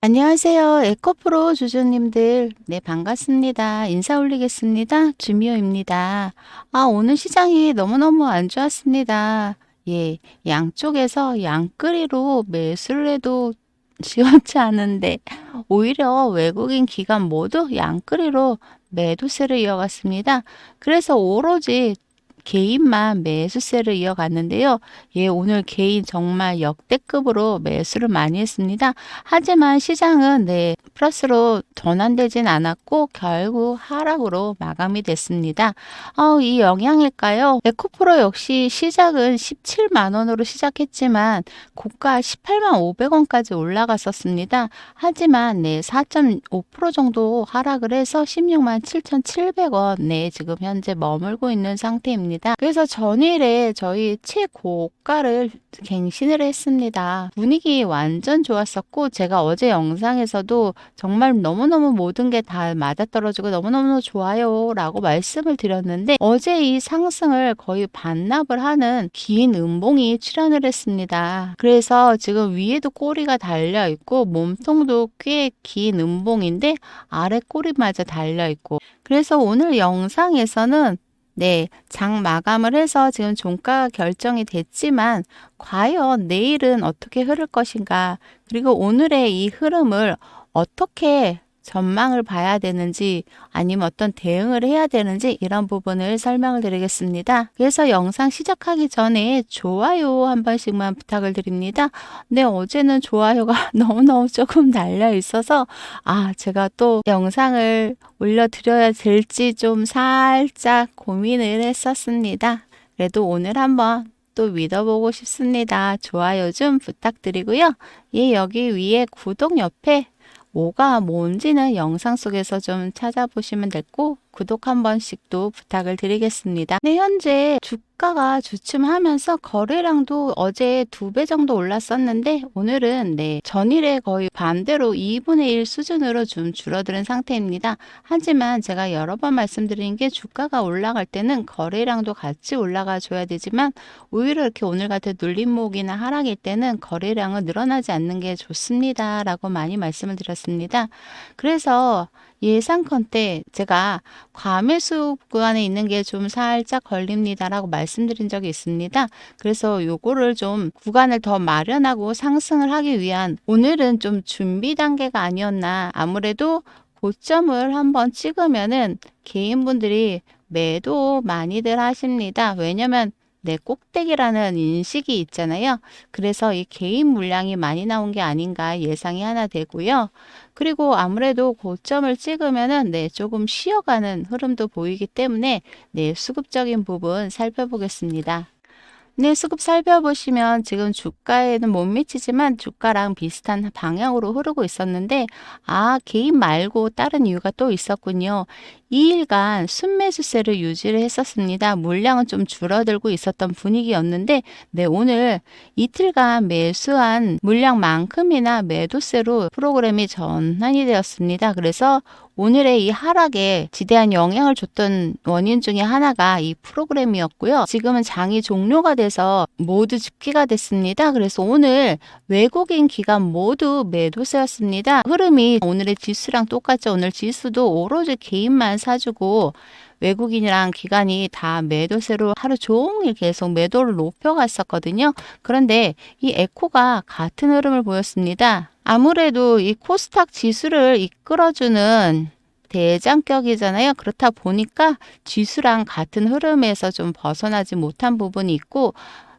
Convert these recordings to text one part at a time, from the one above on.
안녕하세요. 에코프로 주주님들. 네, 반갑습니다. 인사 올리겠습니다. 주미호입니다. 오늘 시장이 너무너무 안 좋았습니다. 예, 양쪽에서 양끌이로 매수를 해도 시원치 않은데, 오히려 외국인 기관 모두 양끌이로 매도세를 이어갔습니다. 그래서 오로지 개인만 매수세를 이어갔는데요. 예, 오늘 개인 정말 역대급으로 매수를 많이 했습니다. 하지만 시장은 플러스로 전환되진 않았고 결국 하락으로 마감이 됐습니다. 이 영향일까요? 에코프로 역시 시작은 17만 원으로 시작했지만 고가 18만 500원까지 올라갔었습니다. 하지만 4.5% 정도 하락을 해서 16만 7,700원 지금 현재 머물고 있는 상태입니다. 그래서 전일에 저희 최고가를 갱신을 했습니다. 분위기 완전 좋았었고 제가 어제 영상에서도 정말 너무너무 모든 게 다 맞아떨어지고 너무너무 좋아요 라고 말씀을 드렸는데 어제 이 상승을 거의 반납을 하는 긴 음봉이 출현을 했습니다. 그래서 지금 위에도 꼬리가 달려 있고 몸통도 꽤 긴 음봉인데 아래 꼬리마저 달려 있고 그래서 오늘 영상에서는 장 마감을 해서 지금 종가가 결정이 됐지만 과연 내일은 어떻게 흐를 것인가 그리고 오늘의 이 흐름을 어떻게 전망을 봐야 되는지 아니면 어떤 대응을 해야 되는지 이런 부분을 설명을 드리겠습니다. 그래서 영상 시작하기 전에 좋아요 한 번씩만 부탁을 드립니다. 어제는 좋아요가 너무너무 조금 달려 있어서 제가 또 영상을 올려드려야 될지 좀 살짝 고민을 했었습니다. 그래도 오늘 한번 또 믿어보고 싶습니다. 좋아요 좀 부탁드리고요. 여기 위에 구독 옆에 뭐가 뭔지는 영상 속에서 좀 찾아보시면 됐고 구독 한 번씩 또 부탁을 드리겠습니다. 현재 주가가 주춤하면서 거래량도 어제 2배 정도 올랐었는데 오늘은 전일에 거의 반대로 2분의 1 수준으로 좀 줄어드는 상태입니다. 하지만 제가 여러 번 말씀드린 게 주가가 올라갈 때는 거래량도 같이 올라가 줘야 되지만 오히려 이렇게 오늘 같은 눌림목이나 하락일 때는 거래량은 늘어나지 않는 게 좋습니다. 라고 많이 말씀을 드렸습니다. 그래서 예상컨대 제가 과매수 구간에 있는 게 좀 살짝 걸립니다라고 말씀드린 적이 있습니다. 그래서 요거를 좀 구간을 더 마련하고 상승을 하기 위한 오늘은 좀 준비 단계가 아니었나. 아무래도 고점을 한번 찍으면은 개인분들이 매도 많이들 하십니다. 왜냐면 꼭대기라는 인식이 있잖아요. 그래서 이 개인 물량이 많이 나온 게 아닌가 예상이 하나 되고요. 그리고 아무래도 고점을 찍으면은 조금 쉬어가는 흐름도 보이기 때문에 수급적인 부분 살펴보겠습니다. 수급 살펴보시면 지금 주가에는 못 미치지만 주가랑 비슷한 방향으로 흐르고 있었는데 개인 말고 다른 이유가 또 있었군요. 2일간 순매수세를 유지를 했었습니다. 물량은 좀 줄어들고 있었던 분위기였는데 오늘 이틀간 매수한 물량만큼이나 매도세로 프로그램이 전환이 되었습니다. 그래서 오늘의 이 하락에 지대한 영향을 줬던 원인 중에 하나가 이 프로그램이었고요. 지금은 장이 종료가 돼서 모두 집계가 됐습니다. 그래서 오늘 외국인 기관 모두 매도세였습니다. 흐름이 오늘의 지수랑 똑같죠. 오늘 지수도 오로지 개인만 사주고 외국인이랑 기관이 다 매도세로 하루 종일 계속 매도를 높여갔었거든요. 그런데 이 에코가 같은 흐름을 보였습니다. 아무래도 이 코스닥 지수를 이끌어주는 대장격이잖아요. 그렇다 보니까 지수랑 같은 흐름에서 좀 벗어나지 못한 부분이 있고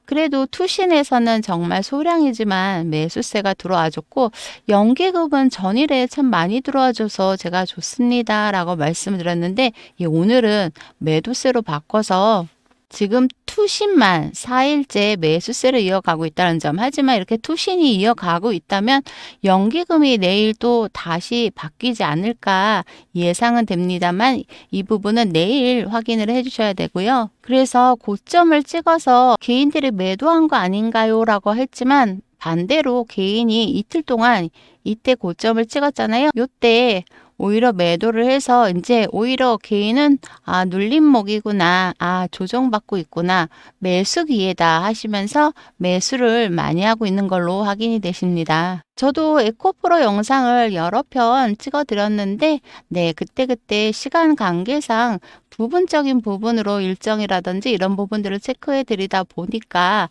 그래도 투신에서는 정말 소량이지만 매수세가 들어와줬고 연기급은 전일에 참 많이 들어와줘서 제가 좋습니다 라고 말씀을 드렸는데 오늘은 매도세로 바꿔서 지금 투신만 4일째 매수세를 이어가고 있다는 점. 하지만 이렇게 투신이 이어가고 있다면 연기금이 내일 또 다시 바뀌지 않을까 예상은 됩니다만 이 부분은 내일 확인을 해주셔야 되고요. 그래서 고점을 찍어서 개인들이 매도한 거 아닌가요? 라고 했지만 반대로 개인이 이틀 동안 이때 고점을 찍었잖아요. 요때 오히려 매도를 해서 이제 오히려 개인은 눌림목이구나. 조정받고 있구나. 매수 기회다 하시면서 매수를 많이 하고 있는 걸로 확인이 되십니다. 저도 에코프로 영상을 여러 편 찍어 드렸는데 그때그때 시간 관계상 부분적인 부분으로 일정이라든지 이런 부분들을 체크해 드리다 보니까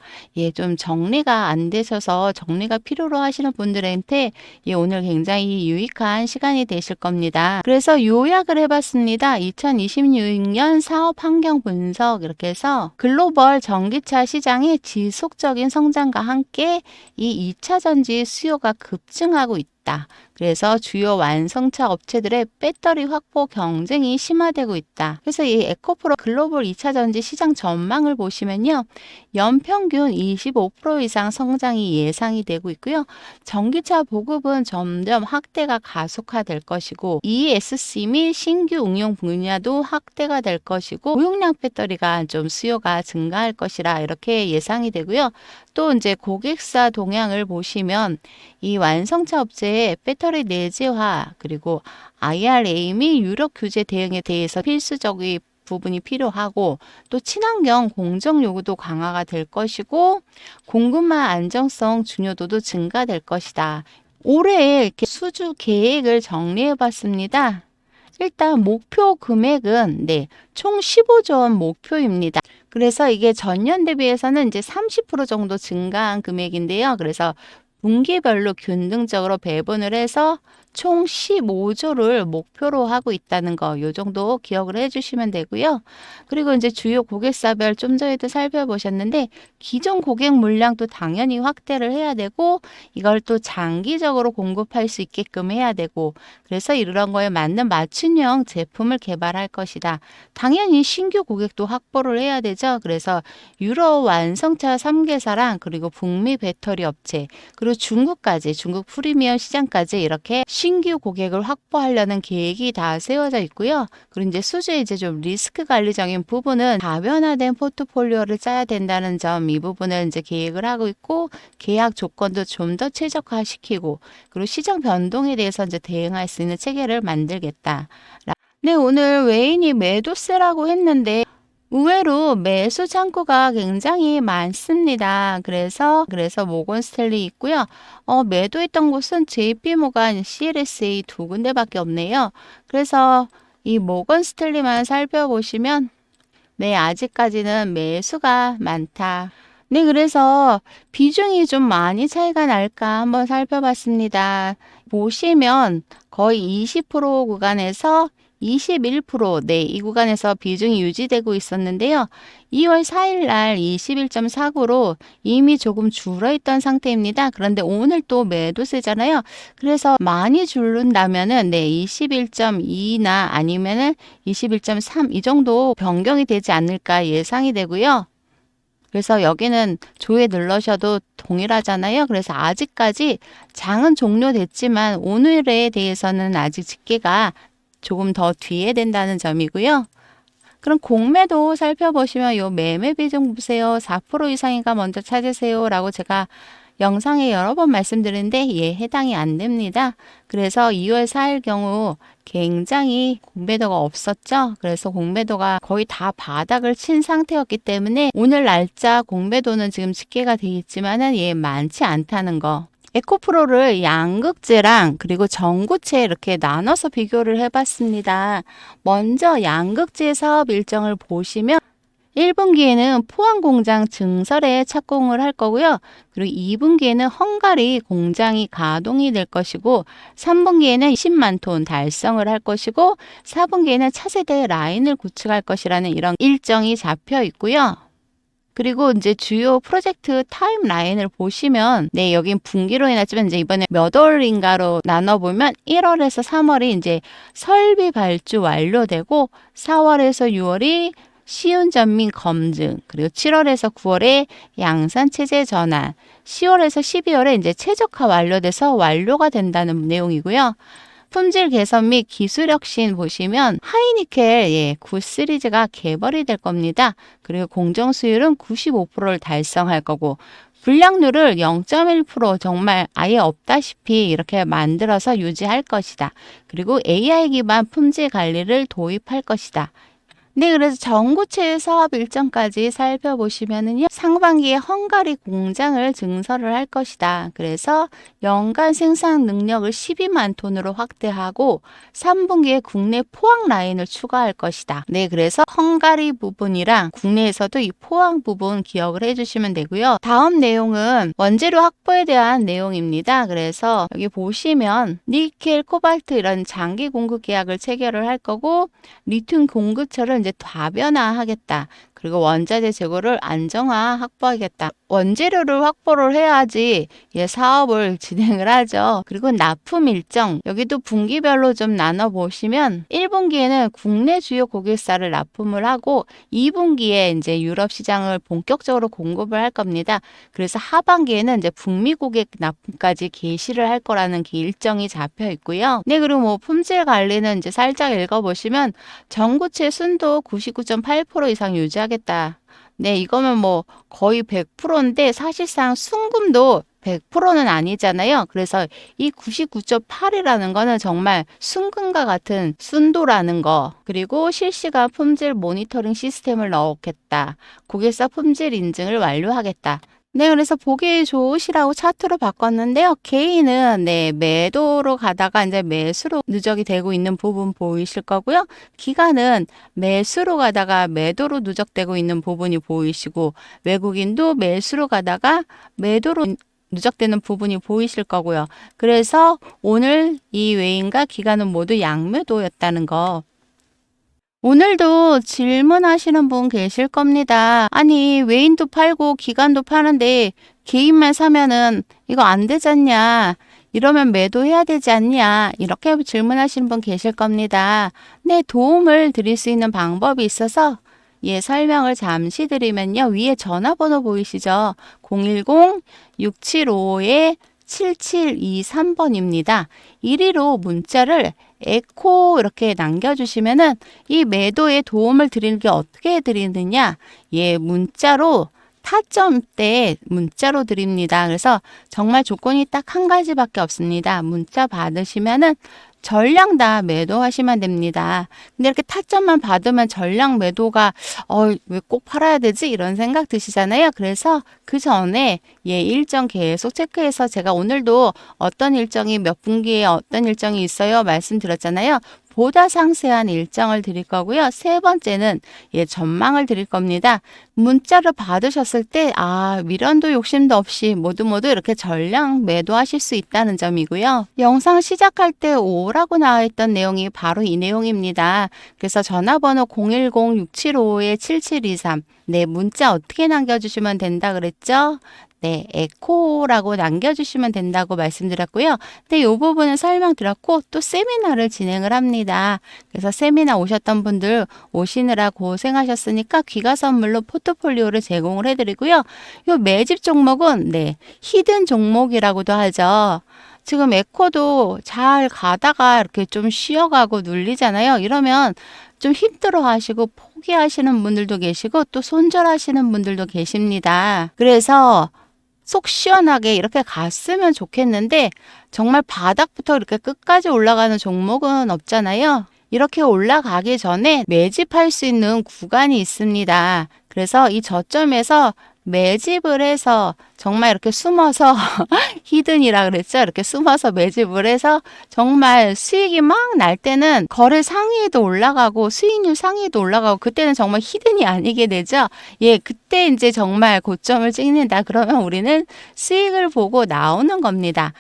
좀 정리가 안 되셔서 정리가 필요로 하시는 분들한테 오늘 굉장히 유익한 시간이 되실 겁니다. 그래서 요약을 해봤습니다. 2026년 사업 환경 분석 이렇게 해서 글로벌 전기차 시장의 지속적인 성장과 함께 이 2차 전지 수요가 급증하고 있다. 그래서 주요 완성차 업체들의 배터리 확보 경쟁이 심화되고 있다. 그래서 이 에코프로 글로벌 2차 전지 시장 전망을 보시면요. 연평균 25% 이상 성장이 예상이 되고 있고요. 전기차 보급은 점점 확대가 가속화될 것이고 ESC 및 신규 응용 분야도 확대가 될 것이고 고용량 배터리가 좀 수요가 증가할 것이라 이렇게 예상이 되고요. 또 이제 고객사 동향을 보시면 이 완성차 업체의 배터리 내재화 그리고 IRA 및 유럽 규제 대응에 대해서 필수적인 부분이 필요하고 또 친환경 공정 요구도 강화가 될 것이고 공급망 안정성 중요도도 증가될 것이다. 올해 이렇게 수주 계획을 정리해 봤습니다. 일단 목표 금액은 총 15조 원 목표입니다. 그래서 이게 전년 대비해서는 이제 30% 정도 증가한 금액인데요. 그래서 분기별로 균등적으로 배분을 해서 총 15조를 목표로 하고 있다는 거, 요 정도 기억을 해주시면 되고요. 그리고 이제 주요 고객사별 좀 전에도 살펴보셨는데 기존 고객 물량도 당연히 확대를 해야 되고 이걸 또 장기적으로 공급할 수 있게끔 해야 되고 그래서 이런 거에 맞는 맞춤형 제품을 개발할 것이다. 당연히 신규 고객도 확보를 해야 되죠. 그래서 유럽 완성차 3개사랑 그리고 북미 배터리 업체 그리고 중국까지 중국 프리미엄 시장까지 이렇게 신규 고객을 확보하려는 계획이 다 세워져 있고요. 그리고 이제 수주의 이제 좀 리스크 관리적인 부분은 다변화된 포트폴리오를 짜야 된다는 점 이 부분을 이제 계획을 하고 있고 계약 조건도 좀 더 최적화시키고 그리고 시장 변동에 대해서 이제 대응할 수 있는 체계를 만들겠다. 오늘 외인이 매도세라고 했는데 의외로 매수 창구가 굉장히 많습니다. 그래서 모건 스탠리 있고요. 매도했던 곳은 JP모간, CLSA 두 군데밖에 없네요. 그래서 이 모건 스탠리만 살펴보시면 아직까지는 매수가 많다. 그래서 비중이 좀 많이 차이가 날까 한번 살펴봤습니다. 보시면 거의 20% 구간에서 21%, 이 구간에서 비중이 유지되고 있었는데요. 2월 4일 날 21.49로 이미 조금 줄어있던 상태입니다. 그런데 오늘 또 매도세잖아요. 그래서 많이 줄는다면은 21.2나 아니면은 21.3 이 정도 변경이 되지 않을까 예상이 되고요. 그래서 여기는 조에 눌러셔도 동일하잖아요. 그래서 아직까지 장은 종료됐지만 오늘에 대해서는 아직 집계가 조금 더 뒤에 된다는 점이고요. 그럼 공매도 살펴보시면 요 매매 비중 보세요. 4% 이상인가 먼저 찾으세요 라고 제가 영상에 여러 번 말씀드렸는데 해당이 안 됩니다. 그래서 2월 4일 경우 굉장히 공매도가 없었죠. 그래서 공매도가 거의 다 바닥을 친 상태였기 때문에 오늘 날짜 공매도는 지금 집계가 되어 있지만은 많지 않다는 거. 에코프로를 양극재랑 그리고 전구체 이렇게 나눠서 비교를 해봤습니다. 먼저 양극재 사업 일정을 보시면 1분기에는 포항 공장 증설에 착공을 할 거고요. 그리고 2분기에는 헝가리 공장이 가동이 될 것이고 3분기에는 20만 톤 달성을 할 것이고 4분기에는 차세대 라인을 구축할 것이라는 이런 일정이 잡혀 있고요. 그리고 이제 주요 프로젝트 타임라인을 보시면 여긴 분기로 해놨지만 이제 이번에 몇 월인가로 나눠보면 1월에서 3월이 이제 설비 발주 완료되고 4월에서 6월이 시운전 및 검증, 그리고 7월에서 9월에 양산 체제 전환, 10월에서 12월에 이제 최적화 완료돼서 완료가 된다는 내용이고요. 품질 개선 및 기술 혁신 보시면 하이니켈 9 시리즈가 개발이 될 겁니다. 그리고 공정 수율은 95%를 달성할 거고 불량률을 0.1% 정말 아예 없다시피 이렇게 만들어서 유지할 것이다. 그리고 AI 기반 품질 관리를 도입할 것이다. 네, 그래서 전구체 사업 일정까지 살펴보시면은요, 상반기에 헝가리 공장을 증설을 할 것이다. 그래서 연간 생산 능력을 12만 톤으로 확대하고 3분기에 국내 포항 라인을 추가할 것이다. 네, 그래서 헝가리 부분이랑 국내에서도 이 포항 부분 기억을 해주시면 되고요. 다음 내용은 원재료 확보에 대한 내용입니다. 그래서 여기 보시면 니켈, 코발트 이런 장기 공급 계약을 체결을 할 거고, 리튬 공급처를 이제 다변화하겠다. 그리고 원자재 재고를 안정화 확보하겠다. 원재료를 확보를 해야지 사업을 진행을 하죠. 그리고 납품 일정, 여기도 분기별로 좀 나눠보시면 1분기에는 국내 주요 고객사를 납품을 하고 2분기에 이제 유럽 시장을 본격적으로 공급을 할 겁니다. 그래서 하반기에는 이제 북미 고객 납품까지 개시를 할 거라는 게 일정이 잡혀 있고요. 네, 그리고 뭐 품질 관리는 이제 살짝 읽어보시면 전구체 순도 99.8% 이상 유지하겠다. 네, 이거면 뭐 거의 100%인데 사실상 순금도 100%는 아니잖아요. 그래서 이 99.8이라는 거는 정말 순금과 같은 순도라는 거. 그리고 실시간 품질 모니터링 시스템을 넣겠다. 고객사 품질 인증을 완료하겠다. 네, 그래서 보기 좋으시라고 차트로 바꿨는데요. 개인은 매도로 가다가 이제 매수로 누적이 되고 있는 부분 보이실 거고요. 기관은 매수로 가다가 매도로 누적되고 있는 부분이 보이시고, 외국인도 매수로 가다가 매도로 누적되는 부분이 보이실 거고요. 그래서 오늘 이 외인과 기관은 모두 양매도였다는 거. 오늘도 질문하시는 분 계실 겁니다. 아니, 외인도 팔고 기관도 파는데 개인만 사면은 이거 안 되잖냐? 이러면 매도해야 되지 않냐? 이렇게 질문하시는 분 계실 겁니다. 네, 도움을 드릴 수 있는 방법이 있어서 설명을 잠시 드리면요. 위에 전화번호 보이시죠? 010-6755-7723번입니다. 1위로 문자를 에코 이렇게 남겨주시면은 이 매도에 도움을 드리는 게 어떻게 드리느냐? 문자로 타점 때 문자로 드립니다. 그래서 정말 조건이 딱 한 가지밖에 없습니다. 문자 받으시면은 전량 다 매도하시면 됩니다. 근데 이렇게 타점만 받으면 전량 매도가 왜 꼭 팔아야 되지? 이런 생각 드시잖아요. 그래서 그 전에 일정 계속 체크해서 제가 오늘도 어떤 일정이 몇 분기에 어떤 일정이 있어요 말씀드렸잖아요. 보다 상세한 일정을 드릴 거고요. 세 번째는 전망을 드릴 겁니다. 문자를 받으셨을 때 미련도 욕심도 없이 모두 이렇게 전량 매도하실 수 있다는 점이고요. 영상 시작할 때 5라고 나와 있던 내용이 바로 이 내용입니다. 그래서 전화번호 010-6755-7723 네, 문자 어떻게 남겨주시면 된다 그랬죠? 네, 에코라고 남겨주시면 된다고 말씀드렸고요. 네, 이 부분은 설명드렸고 또 세미나를 진행을 합니다. 그래서 세미나 오셨던 분들 오시느라 고생하셨으니까 귀가 선물로 포트폴리오를 제공을 해드리고요. 이 매집 종목은 히든 종목이라고도 하죠. 지금 에코도 잘 가다가 이렇게 좀 쉬어가고 눌리잖아요. 이러면 좀 힘들어 하시고 포기하시는 분들도 계시고 또 손절하시는 분들도 계십니다. 그래서 속 시원하게 이렇게 갔으면 좋겠는데 정말 바닥부터 이렇게 끝까지 올라가는 종목은 없잖아요. 이렇게 올라가기 전에 매집할 수 있는 구간이 있습니다. 그래서 이 저점에서 매집을 해서 정말 이렇게 숨어서 히든이라 그랬죠. 이렇게 숨어서 매집을 해서 정말 수익이 막 날 때는 거래 상위에도 올라가고 수익률 상위에도 올라가고 그때는 정말 히든이 아니게 되죠. 그때 이제 정말 고점을 찍는다. 그러면 우리는 수익을 보고 나오는 겁니다.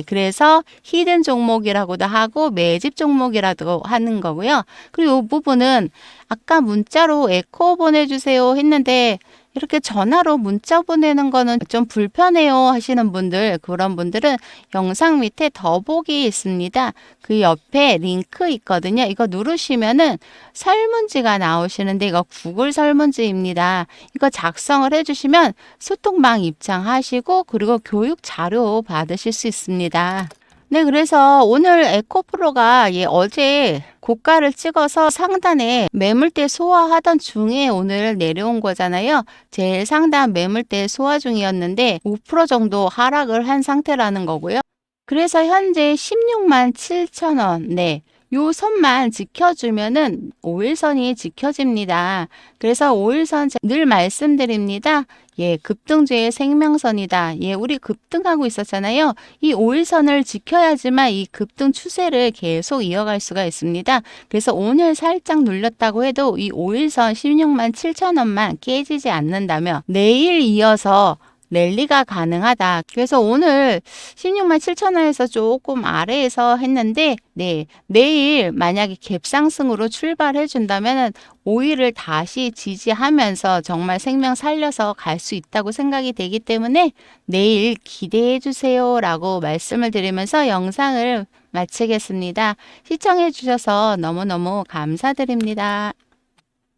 그래서 히든 종목이라고도 하고 매집 종목이라고 하는 거고요. 그리고 이 부분은 아까 문자로 에코 보내주세요 했는데 이렇게 전화로 문자 보내는 거는 좀 불편해요 하시는 분들, 그런 분들은 영상 밑에 더보기 있습니다. 그 옆에 링크 있거든요. 이거 누르시면은 설문지가 나오시는데 이거 구글 설문지입니다. 이거 작성을 해주시면 소통방 입장하시고 그리고 교육 자료 받으실 수 있습니다. 네, 그래서 오늘 에코프로가 어제 고가를 찍어서 상단에 매물대 소화하던 중에 오늘 내려온 거잖아요. 제일 상단 매물대 소화 중이었는데 5% 정도 하락을 한 상태라는 거고요. 그래서 현재 16만 7천 원. 네. 요 선만 지켜주면은 5일선이 지켜집니다. 그래서 5일선 늘 말씀드립니다. 예, 급등주의 생명선이다. 예, 우리 급등하고 있었잖아요. 이 5일선을 지켜야지만 이 급등 추세를 계속 이어갈 수가 있습니다. 그래서 오늘 살짝 눌렸다고 해도 이 5일선 16만 7천 원만 깨지지 않는다면 내일 이어서 랠리가 가능하다. 그래서 오늘 16만 7천 원에서 조금 아래에서 했는데 네, 내일 만약에 갭상승으로 출발해 준다면 5일을 다시 지지하면서 정말 생명 살려서 갈 수 있다고 생각이 되기 때문에 내일 기대해 주세요 라고 말씀을 드리면서 영상을 마치겠습니다. 시청해 주셔서 너무너무 감사드립니다.